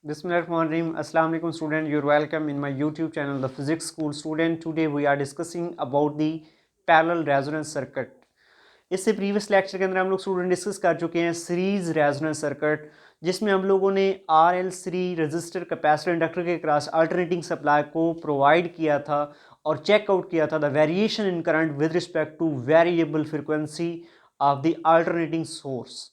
Bismillahirrahmanirrahim. Assalamu alaikum student. You're welcome in my YouTube channel, The Physics School Student. Today we are discussing about the parallel resonance circuit. इससे previous lecture के अंदर हम लोग student discuss कर चुके हैं series resonance circuit, जिसमें हम लोगों ने RL3 रजिस्टर कैपेसिटर इंडक्टर के क्रॉस अल्टरनेटिंग सप्लाई को प्रोवाइड किया था और चेकआउट किया था the variation in current with respect two variable frequency of the alternating source.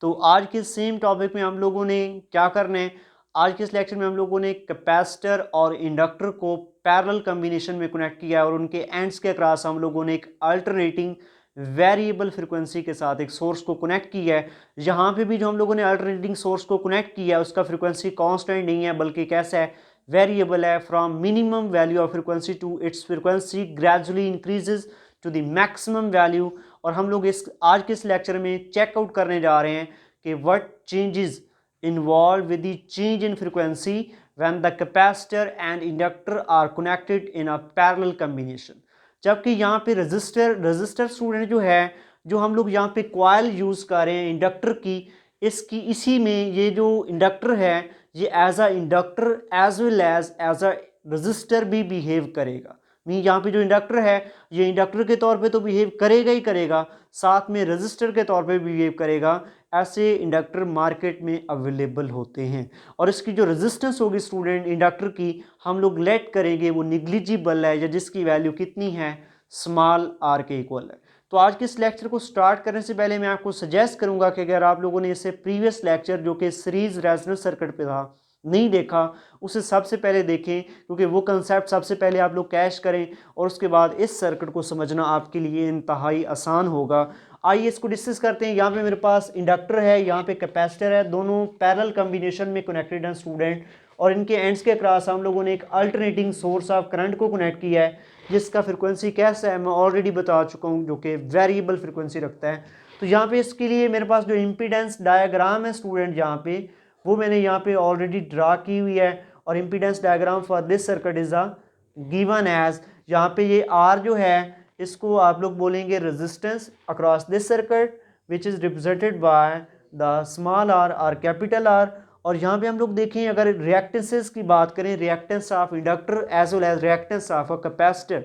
तो आज के सेम टॉपिक में हम लोगों ने क्या करना है, आज के इस लेक्चर में हम लोगों ने कैपेसिटर और इंडक्टर को पैरेलल कॉम्बिनेशन में कनेक्ट किया और उनके एंड्स के अक्रॉस हम लोगों ने एक अल्टरनेटिंग वेरिएबल फ्रिक्वेंसी के साथ एक सोर्स को कनेक्ट किया है। यहाँ पे भी जो हम लोगों ने अल्टरनेटिंग सोर्स को कनेक्ट किया है उसका फ्रिक्वेंसी कांस्टेंट नहीं है बल्कि कैसा है, वेरिएबल है। From minimum value of frequency to its frequency gradually increases to the maximum value. और हम लोग इस आज के इस लेक्चर में चेकआउट करने जा रहे हैं कि what changes involved with the change in frequency when the capacitor and inductor are connected in a parallel combination। जबकि यहाँ पे रजिस्टर स्टूडेंट जो है, जो हम लोग यहाँ पे कॉइल यूज़ कर रहे हैं इंडक्टर की, इसकी इसी में ये जो इंडक्टर है ये as a inductor as well as a resistor भी बिहेव करेगा। मीन यहाँ पे जो इंडक्टर है ये इंडक्टर के तौर पे तो बिहेव करेगा ही करेगा, साथ में रजिस्टर के तौर पे भी बिहेव करेगा। ऐसे इंडक्टर मार्केट में अवेलेबल होते हैं और इसकी जो रेजिस्टेंस होगी स्टूडेंट इंडक्टर की, हम लोग लेट करेंगे वो निग्लिजिबल है या जिसकी वैल्यू कितनी है, स्मॉल आर के इक्वल है। तो आज के इस लेक्चर को स्टार्ट करने से पहले मैं आपको सजेस्ट करूंगा कि अगर आप लोगों ने इससे प्रीवियस लेक्चर जो कि सीरीज रेजोनेंस सर्किट पे था नहीं देखा, उसे सबसे पहले देखें, क्योंकि वो कंसेप्ट सबसे पहले आप लोग कैच करें और उसके बाद इस सर्किट को समझना आपके लिए इंतहाई आसान होगा। आइए इसको डिस्कस करते हैं। यहाँ पे मेरे पास इंडक्टर है, यहाँ पे कैपेसिटर है, दोनों पैरेलल कॉम्बिनेशन में कनेक्टेड हैं स्टूडेंट। और इनके एंड्स के अक्रॉस हम लोगों ने एक अल्टरनेटिंग सोर्स ऑफ करंट को कनेक्ट किया है, जिसका फ्रिक्वेंसी कैसा है मैं ऑलरेडी बता चुका हूँ, जो कि वेरिएबल फ्रिक्वेंसी रखता है। तो यहाँ पे इसके लिए मेरे पास जो इम्पीडेंस डायग्राम है स्टूडेंट, यहाँ पे वो मैंने यहाँ पे ऑलरेडी ड्रा की हुई है। और impedance diagram for this circuit is a given as, यहाँ पे ये आर जो है इसको आप लोग बोलेंगे resistance across this circuit which is represented by the small R और कैपिटल आर। और यहाँ पे हम लोग देखें, अगर रिएक्टेंसेस की बात करें, reactance of inductor as well as reactance of a capacitor,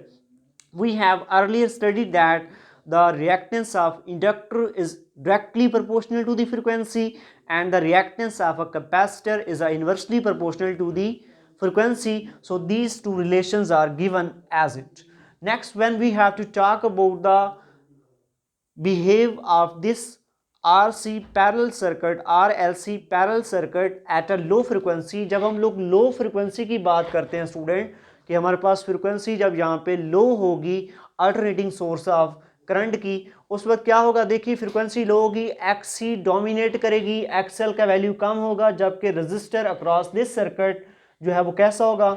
we have earlier studied that the reactance of inductor is directly proportional to the frequency and the reactance of a capacitor is inversely proportional to the frequency. So these two relations are given as it. Next, when we have to talk about the behave of this RC parallel circuit, RLC parallel circuit at a low frequency, जब हम लोग low frequency की बात करते हैं student कि हमारे पास frequency जब यहाँ पे लो होगी अल्टरनेटिंग सोर्स ऑफ करंट की, उस वक्त क्या होगा, देखिए फ्रिक्वेंसी लो होगी, XC डोमिनेट करेगी, XL का वैल्यू कम होगा, जबकि रजिस्टर अक्रॉस दिस सर्किट जो है वो कैसा होगा,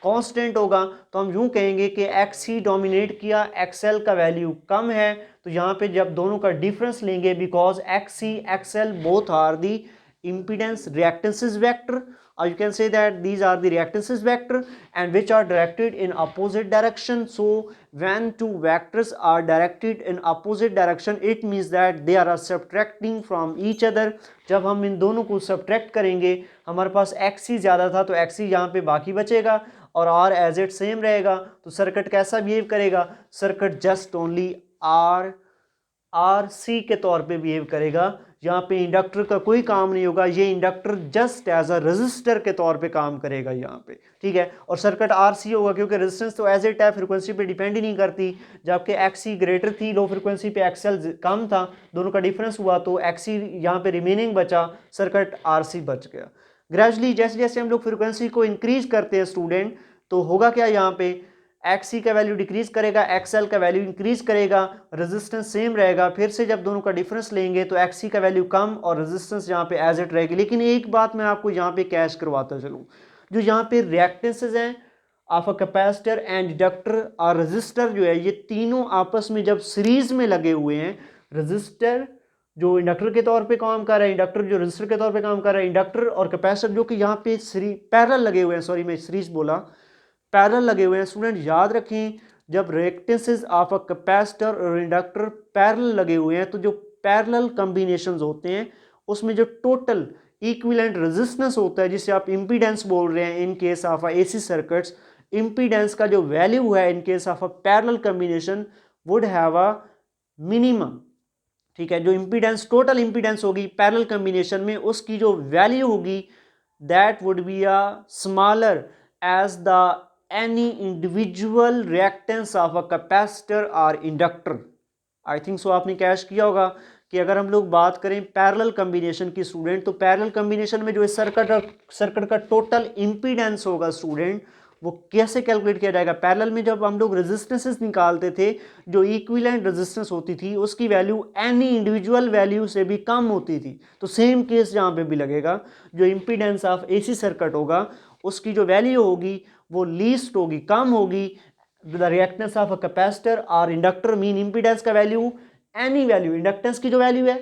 कांस्टेंट होगा। तो हम यूं कहेंगे कि XC डोमिनेट किया, XL का वैल्यू कम है। तो यहाँ पे जब दोनों का डिफरेंस लेंगे, because XC XL both are the impedance reactances vector, or you can say that these are the reactances vector and which are directed in opposite direction. So when two vectors are directed in opposite direction, it means that they are subtracting from each other. जब हम इन दोनों को subtract करेंगे, हमारे पास XC ज़्यादा था तो XC यहाँ पे बाकी बचेगा और R एज इट सेम रहेगा। तो सर्किट कैसा बिहेव करेगा, सर्किट जस्ट ओनली RC के तौर पे बिहेव करेगा। यहाँ पे इंडक्टर का कोई काम नहीं होगा, ये inductor just as a resistor के तौर पे काम करेगा यहाँ पे, ठीक है। और सर्किट RC होगा क्योंकि रेजिस्टेंस तो एज इट है, फ्रीक्वेंसी पे डिपेंड ही नहीं करती। जबकि XC ग्रेटर थी लो फ्रीक्वेंसी पे, XL कम था, दोनों का डिफरेंस हुआ तो XC यहाँ पे रिमेनिंग बचा, सर्किट RC बच गया। ग्रेजुअली जैसे जैसे हम लोग फ्रिक्वेंसी को इंक्रीज करते हैं स्टूडेंट, तो होगा क्या, यहाँ पे XC का वैल्यू डिक्रीज करेगा, XL का वैल्यू इंक्रीज करेगा, रेजिस्टेंस सेम रहेगा। फिर से जब दोनों का डिफरेंस लेंगे तो XC का वैल्यू कम और रेजिस्टेंस यहाँ पे एज इट रहेगी। लेकिन एक बात मैं आपको यहाँ पे कैच करवाता चलूँ, जो यहाँ पे रिएक्टेंसेस हैं of a capacitor and inductor और रजिस्टर जो है, ये तीनों आपस में जब सीरीज में लगे हुए हैं, रजिस्टर जो इंडक्टर के तौर पे काम कर रहा है, इंडक्टर जो रजिस्टर के तौर पे काम कर रहा है, इंडक्टर और कैपेसिटर जो कि यहाँ पे पैरेलल लगे हुए हैं, सॉरी मैं सीरीज बोला, पैरेलल लगे हुए हैं। स्टूडेंट याद रखें, जब रिएक्टेंसेस ऑफ अ कैपेसिटर और इंडक्टर पैरेलल लगे हुए हैं, तो जो पैरेलल कॉम्बिनेशंस होते हैं उसमें जो टोटल इक्विवेलेंट रेजिस्टेंस होता है जिसे आप इम्पीडेंस बोल रहे हैं in case of AC circuits, impedance का जो वैल्यू है in case of a parallel combination would have a minimum, ठीक है। जो इम्पीडेंस टोटल इम्पीडेंस होगी पैरेलल कॉम्बिनेशन में उसकी जो वैल्यू होगी that would be a smaller as the any individual reactance of a capacitor और इंडक्टर। आई थिंक सो आपने कैच किया होगा कि अगर हम लोग बात करें पैरेलल कॉम्बिनेशन की स्टूडेंट, तो पैरेलल कॉम्बिनेशन में जो इस सर्किट का टोटल इम्पीडेंस होगा स्टूडेंट, वो कैसे कैलकुलेट किया जाएगा। पैरेलल में जब हम लोग रेजिस्टेंसेस निकालते थे, जो इक्विवेलेंट रेजिस्टेंस होती थी उसकी वैल्यू एनी इंडिविजुअल वैल्यू से भी कम होती थी। तो सेम केस यहाँ पे भी लगेगा, जो इम्पीडेंस ऑफ एसी सर्किट होगा उसकी जो वैल्यू होगी वो लीस्ट होगी, कम होगी the reactance of a capacitor और इंडक्टर। मीन इम्पीडेंस का वैल्यू एनी वैल्यू, इंडक्टेंस की जो वैल्यू है,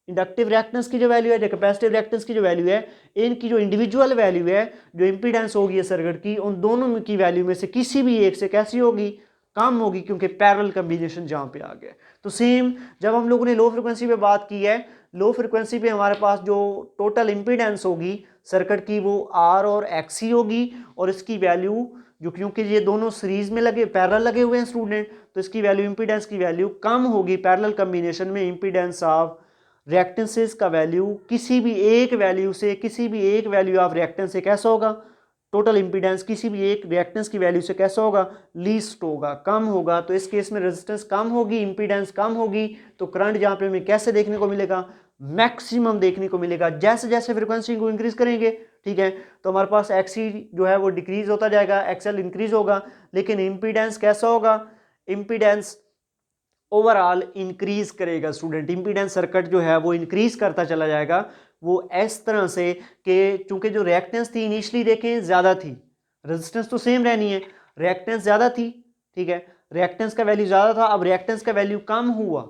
इंडक्टिव रिएक्टेंस की जो वैल्यू है, जो कैपेसिटिव रिएक्टेंस की जो वैल्यू है, इनकी जो इंडिविजुअल वैल्यू है, जो इंपीडेंस होगी सर्किट की, उन दोनों की वैल्यू में से किसी भी एक से कैसी होगी, कम होगी, क्योंकि पैरेलल कॉम्बिनेशन जहां पे आ गया। तो सेम जब हम लोगों ने लो फ्रिक्वेंसी पे बात की है, लो फ्रिक्वेंसी पे हमारे पास जो टोटल इंपीडेंस होगी सर्किट की वो आर और एक्सी होगी, और इसकी वैल्यू जो, क्योंकि ये दोनों सीरीज में लगे पैरेलल लगे हुए हैं स्टूडेंट, तो इसकी वैल्यू इंपीडेंस की वैल्यू कम होगी पैरेलल कॉम्बिनेशन में। इंपीडेंस ऑफ रिएक्टेंसेस का वैल्यू किसी भी एक वैल्यू से, किसी भी एक वैल्यू ऑफ रिएक्टेंस से कैसा होगा, टोटल इंपीडेंस किसी भी एक रिएक्टेंस की वैल्यू से कैसा होगा, लीस्ट होगा, कम होगा। तो इस केस में रेजिस्टेंस कम होगी, इंपीडेंस कम होगी, तो करंट जहाँ पे हमें कैसे देखने को मिलेगा, मैक्सिमम देखने को मिलेगा। जैसे जैसे फ्रिक्वेंसी को इंक्रीज करेंगे, ठीक है, तो हमारे पास एक्सी जो है वो डिक्रीज होता जाएगा, एक्सएल इंक्रीज होगा, लेकिन इंपीडेंस कैसा होगा, इंपीडेंस ओवरऑल इंक्रीज करेगा स्टूडेंट। इंपीडेंस सर्किट जो है वो इंक्रीज करता चला जाएगा, वो इस तरह से कि चूंकि जो रिएक्टेंस थी इनिशियली देखें ज़्यादा थी, रेजिस्टेंस तो सेम रहनी है, रिएक्टेंस ज़्यादा थी, ठीक है, रिएक्टेंस का वैल्यू ज़्यादा था, अब रिएक्टेंस का वैल्यू कम हुआ,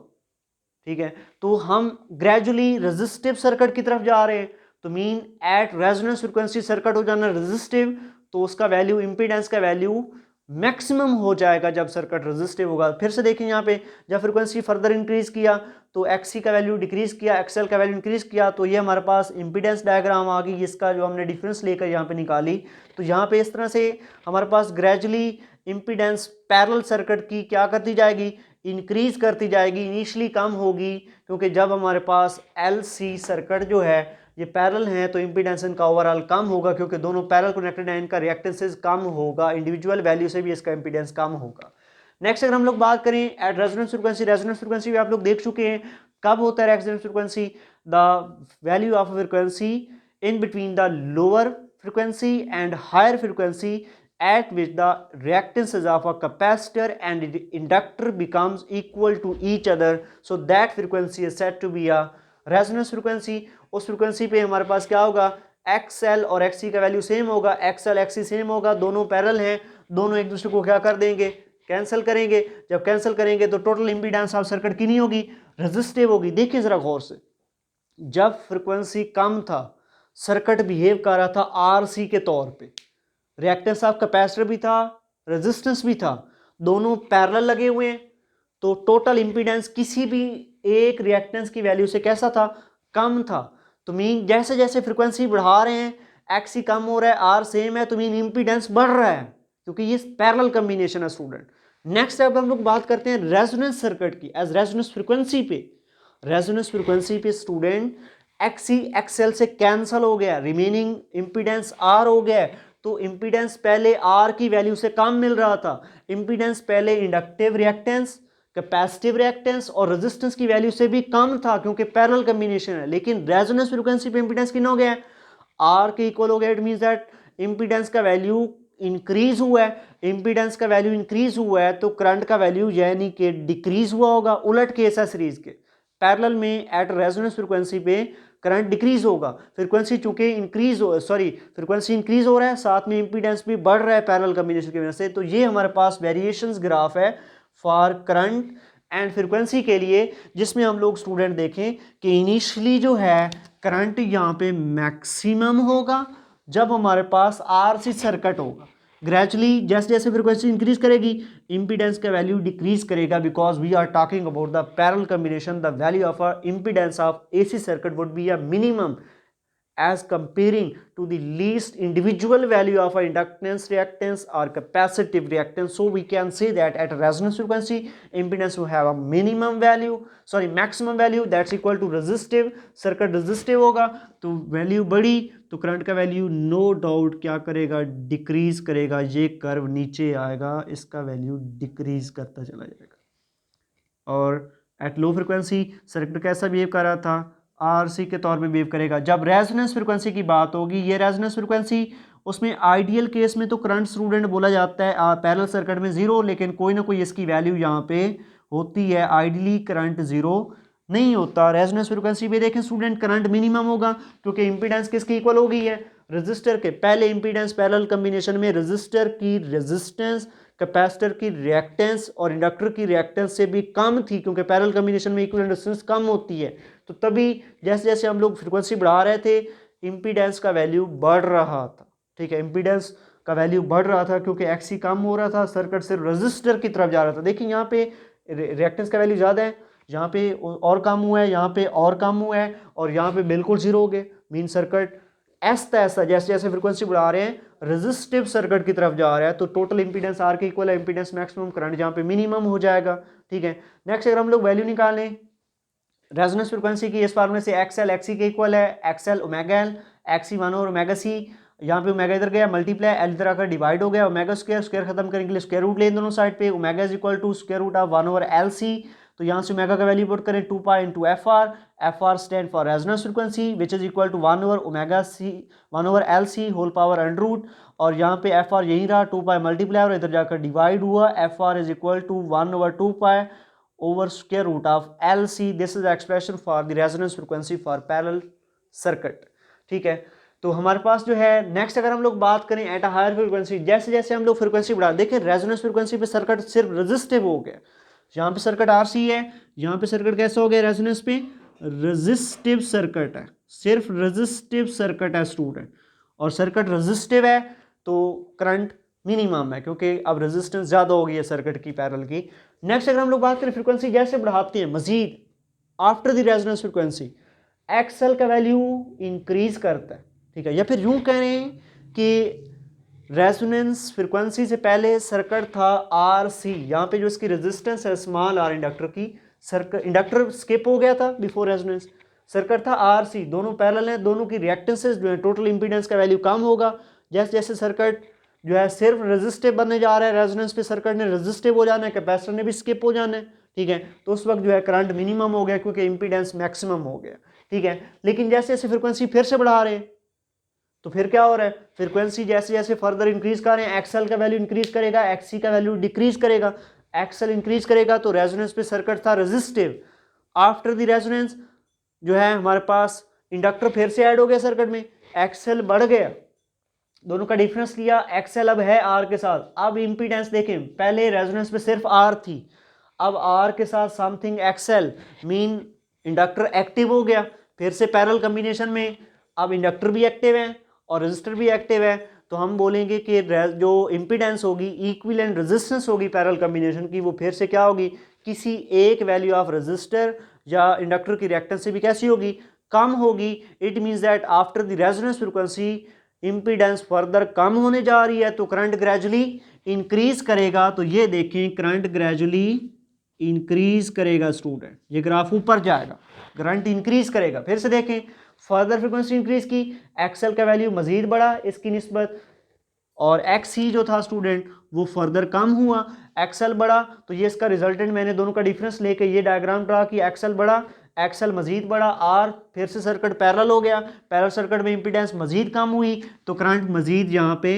ठीक है, तो हम ग्रेजुअली रेजिस्टिव सर्किट की तरफ जा रहे हैं। तो mean at resonance frequency circuit हो जाना रेजिस्टिव, तो उसका वैल्यू, इंपीडेंस का वैल्यू मैक्सिमम हो जाएगा जब सर्किट रेजिस्टिव होगा। फिर से देखें यहाँ पे, जब फ्रीक्वेंसी फर्दर इंक्रीज किया तो एक्सी का वैल्यू डिक्रीज किया, एक्सएल का वैल्यू इंक्रीज किया, तो ये हमारे पास इंपीडेंस डायग्राम आ गई, इसका जो हमने डिफरेंस लेकर यहाँ पे निकाली। तो यहाँ पे इस तरह से हमारे पास ग्रेजुअली इंपीडेंस पैरेलल सर्किट की क्या करती जाएगी, इंक्रीज करती जाएगी, इनिशियली कम होगी, क्योंकि जब हमारे पास एलसी सर्किट जो है ये पैरेलल है तो इंपीडेंस इनका ओवरऑल कम होगा, क्योंकि दोनों पैरेलल कनेक्टेड हैं, इनका रिएक्टेंसेस कम होगा, इंडिविजुअल वैल्यू से भी इसका इंपीडेंस कम होगा। नेक्स्ट अगर हम लोग बात करें at resonance frequency, resonance frequency भी आप लोग देख चुके हैं, कब होता है resonance frequency, the value of frequency in between the lower frequency and higher frequency at which the reactances of a capacitor and inductor becomes equal to each other, so that frequency is said to be a resonance frequency। उस frequency पे हमारे पास क्या होगा, XL और XC का value same होगा, XL XC same होगा, दोनों पैरेलल हैं, दोनों एक दूसरे को क्या कर देंगे, कैंसिल करेंगे। जब कैंसिल करेंगे तो टोटल इंपीडेंस ऑफ सर्किट कितनी होगी, रेजिस्टिव होगी। देखिए जरा गौर से, जब फ्रीक्वेंसी कम था सर्किट बिहेव कर रहा था RC के तौर पे, रिएक्टेंस ऑफ कैपेसिटर भी था, रेजिस्टेंस भी था, दोनों पैरेलल लगे हुए हैं, तो टोटल इंपीडेंस किसी भी एक रिएक्टेंस की वैल्यू से कैसा था, कम था। तो मीन जैसे जैसे फ्रीक्वेंसी बढ़ा रहे हैं एक्सी कम हो रहा है, आर सेम है, तो मीन इंपीडेंस बढ़ रहा है, क्योंकि ये पैरेलल कॉम्बिनेशन है स्टूडेंट। नेक्स्ट अब हम लोग बात करते हैं रेजोनेंस सर्किट की। एज रेजोनेंस फ्रीक्वेंसी पे, रेजोनेंस फ्रीक्वेंसी पे स्टूडेंट एक्सी एक्सएल से कैंसिल हो गया, रिमेनिंग इंपीडेंस आर हो गया, तो इंपीडेंस पहले आर की वैल्यू से कम मिल रहा था, इंपीडेंस पहले इंडक्टिव रिएक्टेंस, कैपेसिटिव रिएक्टेंस और रेजिस्टेंस की वैल्यू से भी कम था, क्योंकि पैरेलल कॉम्बिनेशन है। लेकिन रेजोनेंस फ्रीक्वेंसी पे इंपीडेंस कितना हो गया है, आर के इक्वल हो गया। इट मींस दैट इंपीडेंस का वैल्यू इंक्रीज हुआ है, इंपीडेंस का वैल्यू इंक्रीज हुआ है तो करंट का वैल्यू यानी कि डिक्रीज हुआ होगा। उलट केस है सीरीज के, पैरेलल में एट रेजोनेंस फ्रीक्वेंसी पे करंट डिक्रीज होगा, फ्रीक्वेंसी चूंकि फ्रीक्वेंसी इंक्रीज हो रहा है, साथ में इंपीडेंस भी बढ़ रहा है पैरेलल कॉम्बिनेशन की वजह से। तो ये हमारे पास वेरिएशंस ग्राफ है फॉर करंट एंड फ्रीक्वेंसी के लिए, जिसमें हम लोग स्टूडेंट देखें कि इनिशियली जो है करंट यहाँ पे मैक्सिमम होगा जब हमारे पास आरसी सर्किट होगा, ग्रेजुअली जैसे जैसे फ्रीक्वेंसी इंक्रीज करेगी इंपीडेंस का वैल्यू डिक्रीज करेगा, because we are talking about the parallel combination. The value of a impedance of AC circuit would be a minimum as comparing to the least individual value of a inductance reactance or capacitive reactance. So we can say that at a resonance frequency impedance will have a maximum value that's equal to resistive. Circuit resistive होगा तो value बढ़ी तो current का value no doubt क्या करेगा, decrease करेगा, ये curve नीचे आएगा, इसका वैल्यू डिक्रीज करता चला जाएगा। और एट लो फ्रिक्वेंसी सर्किट कैसा बिहेव कर रहा था, आरसी के तौर पे बिहेव करेगा। जब रेजोनेंस फ्रिक्वेंसी की बात होगी, ये रेजोनेंस फ्रिक्वेंसी, उसमें आइडियल केस में तो करंट स्टूडेंट बोला जाता है पैरेलल सर्किट में जीरो, लेकिन कोई ना कोई इसकी वैल्यू यहाँ पे होती है। आइडियली करंट जीरो नहीं होता। रेजोनेंस फ्रिक्वेंसी पे देखें स्टूडेंट करंट मिनिमम होगा क्योंकि इंपीडेंस किसकी इक्वल हो गई है, रजिस्टर के। पहले इंपीडेंस पैरेलल कॉम्बिनेशन में रजिस्टर की रेजिस्टेंस, कैपेसिटर की रिएक्टेंस और इंडक्टर की रिएक्टेंस से भी कम थी क्योंकि पैरेलल कॉम्बिनेशन में इक्विवेलेंट रेजिस्टेंस कम होती है। तो तभी जैसे जैसे हम लोग फ्रिक्वेंसी बढ़ा रहे थे इंपीडेंस का वैल्यू बढ़ रहा था। ठीक है, इंपीडेंस का वैल्यू बढ़ रहा था क्योंकि एक्सी कम हो रहा था, सर्किट सिर्फ रजिस्टर की तरफ जा रहा था। देखिए यहाँ पे रिएक्टेंस का वैल्यू ज़्यादा है, यहाँ पे और कम हुआ है, यहाँ पे और कम हुआ है और यहाँ पे बिल्कुल जीरो हो गए। मीन सर्किट ऐसा जैसे जैसे फ्रिक्वेंसी बढ़ा रहे हैं रेजिस्टिव सर्किट की तरफ जा रहा है तो टोटल इंपीडेंस आर के इक्वल है इंपीडेंस मैक्सिमम, करंट जहाँ पे मिनिमम हो जाएगा। ठीक है, नेक्स्ट अगर हम लोग वैल्यू निकालें रेजोनेंस फ्रिक्वेंसी की, इस फार्मूले से एक्सएल एक्सी के इक्वल है, एक्सएल ओमेगा एल, एक्सी 1 और ओमेगा सी, यहाँ पे ओमेगा इधर गया मल्टीप्लाई, एल इधर आकर डिवाइड हो गया, ओमेगा स्क्वायर स्क्वायर खत्म करने के लिए स्क्वायर रूट ले दोनों साइड पे, omega is equal to square root of 1 over L C. तो यहाँ से ओमेगा का वैल्यू पुट करें 2 pi into F R stand for resonance frequency which is equal to 1 over omega C 1 over L C whole power under root, और यहाँ पे F R यही रहा 2 पाई मल्टीप्लाई और इधर जाकर डिवाइड हुआ, F R is equal to 1 over 2 pi over square root of LC. This is the expression for the resonance frequency for parallel circuit. ठीक है, तो हमारे पास जो है नेक्स्ट अगर हम लोग बात करें एट अ हायर फ्रीक्वेंसी, जैसे जैसे हम लोग फ्रीक्वेंसी बढ़ा, देखिए रेजोनेंस फ्रीक्वेंसी पे सर्किट सिर्फ रेजिस्टिव हो गया। यहाँ पे सर्किट आरसी है, यहाँ पे सर्किट कैसा हो गया, रेजोनेंस पे रेजिस्टिव सर्किट है, सिर्फ रेजिस्टिव सर्किट है स्टूडेंट। और सर्किट रेजिस्टिव है तो करंट मिनिमम है क्योंकि अब रेजिस्टेंस ज़्यादा हो गई है सर्किट की पैरेलल की। नेक्स्ट अगर हम लोग बात करें फ्रीक्वेंसी जैसे बढ़ाते हैं मजीद after the resonance frequency XL का वैल्यू इंक्रीज करता है। ठीक है, या फिर यूं कह रहे हैं कि रेजोनेंस फ्रीक्वेंसी से पहले सर्किट था आर सी, यहाँ पे जो इसकी रेजिस्टेंस है स्मॉल आर इंडक्टर की, सर्किट इंडक्टर स्किप हो गया था बिफोर रेजोनेंस, सर्किट था आर सी, दोनों पैरेलल हैं, दोनों की रिएक्टेंसेस जो है टोटल इंपीडेंस का वैल्यू कम होगा। जैसे जैसे सर्किट जो है सिर्फ रेजिस्टिव बनने जा रहा है, रेजोनेंस पे सर्किट ने रेजिस्टिव हो जाना है, कैपेसिटर ने भी स्किप हो जाना है। ठीक है, तो उस वक्त जो है करंट मिनिमम हो गया क्योंकि इंपीडेंस मैक्सिमम हो गया। ठीक है, लेकिन जैसे जैसे फ्रीक्वेंसी फिर से बढ़ा रहे हैं तो फिर क्या हो रहा है, फ्रीक्वेंसी जैसे जैसे फर्दर इंक्रीज कर रहे हैं एक्सएल का वैल्यू इंक्रीज करेगा, एक्सी का वैल्यू डिक्रीज करेगा। एक्सएल इंक्रीज करेगा तो रेजोनेंस पे सर्किट था रेजिस्टिव, आफ्टर द रेजोनेंस जो है हमारे पास इंडक्टर फिर से ऐड हो गया सर्किट में, एक्सएल बढ़ गया, दोनों का डिफरेंस किया, एक्सएल अब है आर के साथ। अब इंपीडेंस देखें, पहले रेजोनेंस पे सिर्फ आर थी, अब आर के साथ something XL, mean inductor active हो गया, फिर से पैरेलल कॉम्बिनेशन में अब इंडक्टर भी एक्टिव है और रेजिस्टर भी एक्टिव है। तो हम बोलेंगे कि जो इंपीडेंस होगी इक्विवेलेंट रेजिस्टेंस होगी पैरेलल कॉम्बिनेशन की, वो फिर से क्या होगी, किसी एक वैल्यू ऑफ रेजिस्टर या इंडक्टर की रिएक्टेंस से भी कैसी होगी, कम होगी। It means that after the resonance frequency impedance further कम होने जा रही है तो करंट ग्रेजुअली इंक्रीज करेगा। तो ये देखें करंट ग्रेजुअली इंक्रीज करेगा स्टूडेंट, ये ग्राफ ऊपर जाएगा, करंट इंक्रीज करेगा। फिर से देखें फर्दर फ्रीक्वेंसी इंक्रीज की, एक्सएल का वैल्यू मजीद बढ़ा इसकी निस्बत, और एक्स सी जो था स्टूडेंट वो फर्दर कम हुआ, एक्सएल बढ़ा। तो ये इसका रिजल्टेंट मैंने दोनों का डिफरेंस लेके ये डायग्राम ड्रा किया, एक्सएल बढ़ा, एक्सएल मजीद बढ़ा, आर फिर से सर्किट पैरेलल हो गया, पैरेलल सर्किट में इंपीडेंस मजीद कम हुई तो करंट मजीद यहाँ पे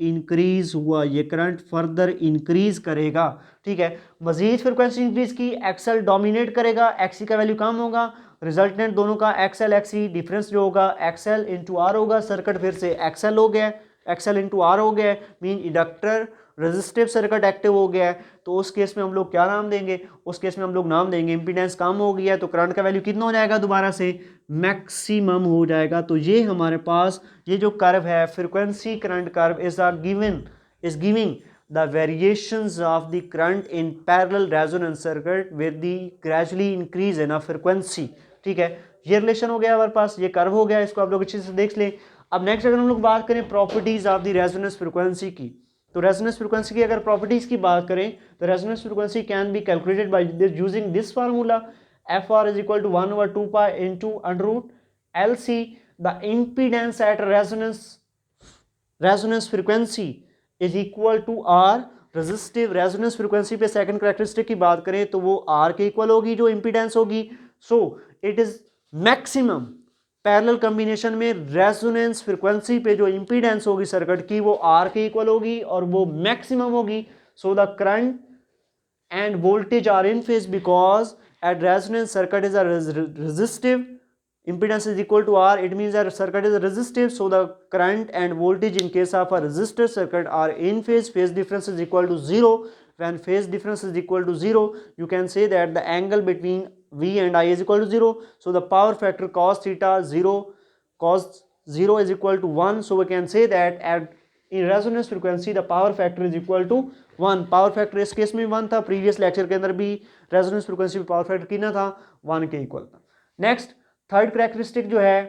इंक्रीज हुआ, ये करंट फर्दर इंक्रीज करेगा। ठीक है, मजीद फ्रिक्वेंसी इंक्रीज की, एक्सएल डोमिनेट करेगा, एक्सी का वैल्यू कम होगा, रिजल्टेंट दोनों का एक्सएल एक्सी डिफरेंस जो होगा एक्सएल इंटू आर होगा, सर्किट फिर से एक्सएल हो गया, एक्सएल इंटू आर हो गया, mean inductor resistive circuit active हो गया है। तो उस केस में हम लोग क्या नाम देंगे, उस केस में हम लोग नाम देंगे इंपीडेंस कम हो गया है तो करंट का वैल्यू कितना हो जाएगा, दोबारा से मैक्सिमम हो जाएगा। तो ये हमारे पास ये जो कर्व है frequency current curve is giving the variations of the current in parallel resonance circuit with the gradually increase in a frequency. ठीक है, ये रिलेशन हो गया हमारे पास, ये कर्व हो गया, इसको आप लोग अच्छे से देख लें। अब नेक्स्ट अगर हम लोग बात करें properties of the resonance frequency की, तो रेजोनेंस फ्रीक्वेंसी की अगर प्रॉपर्टीज की बात करें तो resonance frequency can be calculated by using this formula, FR is equal to 1/2 pi into under root LC. The impedance at resonance frequency is equal to R. Resistive resonance frequency पे second characteristic की बात करें तो वो R के equal होगी जो impedance होगी। So it is maximum parallel combination में रेजोनेंस फ्रीक्वेंसी पे जो इंपीडेंस होगी सर्किट की वो R के इक्वल होगी और वो मैक्सिमम होगी। So the current and voltage are in phase because at resonance circuit is a resistive, impedance is equal to R, it means that circuit is resistive, so the current and voltage in case of a resistor circuit are in phase. Phase difference is equal to 0. When phase difference is equal to 0, you can say that the angle between V and I is equal to 0, so the power factor cos theta 0, cos 0 is equal to 1, so we can say that at in resonance frequency the power factor is equal to 1. Power factor इस case में 1 था, previous lecture के अंदर भी resonance frequency पे power factor कितना था 1 के इक्वल था। नेक्स्ट थर्ड कैरेक्टरिस्टिक जो है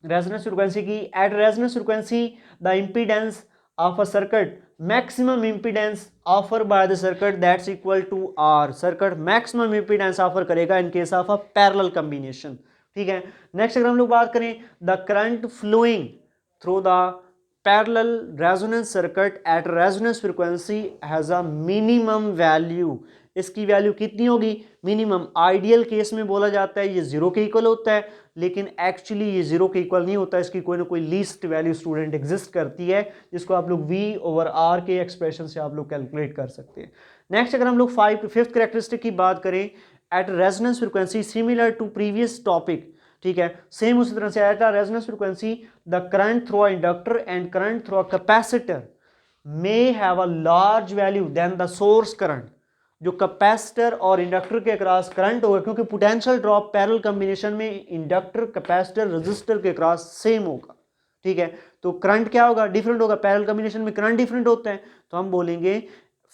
रेजोनेंस फ्रीक्वेंसी की, at resonance frequency the impedance of a circuit, maximum impedance offer by the circuit that's equal to R. Circuit maximum impedance offer करेगा in case of a parallel combination, ठीक है। Next अगर हम लोग बात करें the current flowing through the parallel resonance circuit at resonance frequency has a minimum value. इसकी value कितनी होगी मिनिमम। आइडियल केस में बोला जाता है ये 0 के इक्वल होता है, लेकिन एक्चुअली ये 0 के इक्वल नहीं होता, इसकी कोई ना कोई लीस्ट वैल्यू स्टूडेंट एग्जिस्ट करती है जिसको आप लोग V/R के एक्सप्रेशन से आप लोग कैलकुलेट कर सकते हैं। नेक्स्ट अगर हम लोग फिफ्थ कैरेक्टरिस्टिक की बात करें at resonance frequency similar to previous topic, ठीक है, सेम उसी तरह से at a resonance frequency the current through a inductor and current through a capacitor may have a large value than the source current. जो capacitor और inductor के across current होगा, क्योंकि पोटेंशियल ड्रॉप पैरेलल कॉम्बिनेशन में inductor capacitor resistor के across same होगा, ठीक है, तो करंट क्या होगा डिफरेंट होगा, पैरेलल कॉम्बिनेशन में करंट डिफरेंट होता है, तो हम बोलेंगे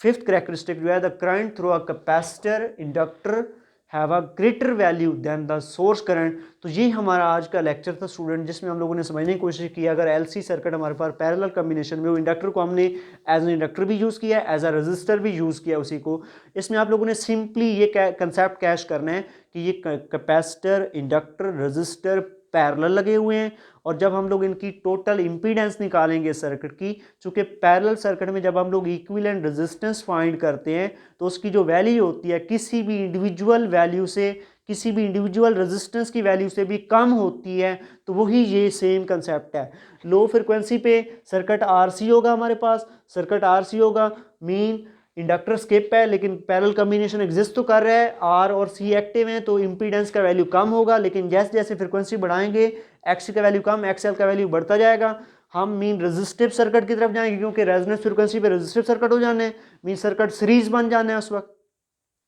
फिफ्थ कैरेक्टरिस्टिक जो है the current through a capacitor inductor have a greater value than the source current. तो ये हमारा आज का लेक्चर था स्टूडेंट, जिसमें हम लोगों ने समझने की कोशिश की अगर एलसी सर्किट हमारे पास पैरेलल कॉम्बिनेशन में हो, इंडक्टर को हमने एज एन इंडक्टर भी यूज़ किया है, एज अ रजिस्टर भी यूज़ किया उसी को। इसमें आप लोगों ने सिंपली ये कंसेप्ट कैश करना है कि ये कैपेसिटर इंडक्टर रजिस्टर पैरेलल लगे हुए हैं, और जब हम लोग इनकी टोटल इंपीडेंस निकालेंगे सर्किट की, चूंकि पैरेलल सर्किट में जब हम लोग इक्विवेलेंट रेजिस्टेंस फाइंड करते हैं तो उसकी जो वैल्यू होती है किसी भी इंडिविजुअल वैल्यू से, किसी भी इंडिविजुअल रेजिस्टेंस की वैल्यू से भी कम होती है, तो वही ये सेम कंसेप्ट है। लो फ्रिक्वेंसी पे सर्किट आरसी होगा, हमारे पास सर्किट आरसी होगा, मीन इंडक्टर स्किप है लेकिन पैरेलल कॉम्बिनेशन एग्जिस्ट तो कर रहा है, आर और सी एक्टिव हैं, तो इंपीडेंस का वैल्यू कम होगा, लेकिन जैसे जैसे फ्रिक्वेंसी बढ़ाएंगे एक्सी का वैल्यू कम, एक्सएल का वैल्यू बढ़ता जाएगा। हम मीन रेजिस्टिव सर्किट की तरफ जाएंगे क्योंकि रेजोनेंस फ्रिक्वेंसी पे रेजिस्टिव सर्किट हो जाना है, मीन सर्किट सीरीज बन जाना है। उस वक्त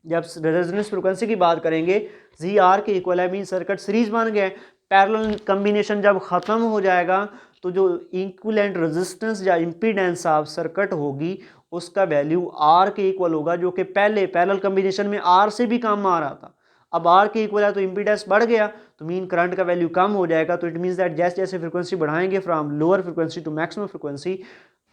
जब रेजोनेंस फ्रिक्वेंसी की बात करेंगे जी आर के इक्वल है, मीन सर्किट सीरीज बन गए। पैरेलल कॉम्बिनेशन जब खत्म हो जाएगा तो जो इक्विवेलेंट रेजिस्टेंस या इंपीडेंस ऑफ सर्किट होगी उसका वैल्यू आर के इक्वल होगा, जो कि पहले पैरेलल कॉम्बिनेशन में आर से भी कम आ रहा था, अब आर के इक्वल है तो इंपीडेंस बढ़ गया, तो मीन करंट का वैल्यू कम हो जाएगा। तो इट मीन्स दैट जैसे जैसे फ्रिक्वेंसी बढ़ाएंगे from lower frequency to maximum frequency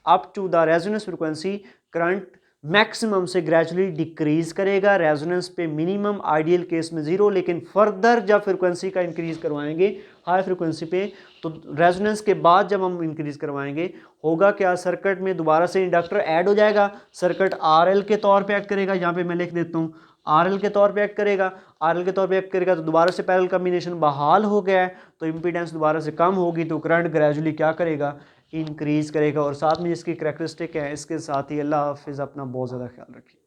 up to the resonance frequency, current maximum से ग्रेजुअली डिक्रीज करेगा, रेजोनेंस पे मिनिमम, आइडियल केस में 0, लेकिन फर्दर जब फ्रिक्वेंसी का इंक्रीज करवाएंगे हाई फ्रिक्वेंसी पे, तो रेजोनेंस के बाद जब हम इंक्रीज करवाएंगे होगा क्या, सर्किट में दोबारा से इंडक्टर ऐड हो जाएगा, सर्किट आरएल के तौर पे एक्ट करेगा, यहाँ पे मैं लिख देता हूँ आरएल के तौर पे एक्ट करेगा, आरएल के तौर पे एक्ट करेगा तो दोबारा से पैरेलल कॉम्बिनेशन बहाल हो गया है, तो इंपीडेंस दोबारा से कम होगी, तो करंट ग्रेजुअली क्या करेगा इंक्रीज करेगा। और साथ में इसकी करैक्टरिस्टिक है, इसके साथ ही अल्लाह हाफिज़, अपना बहुत ज़्यादा ख्याल रखिए।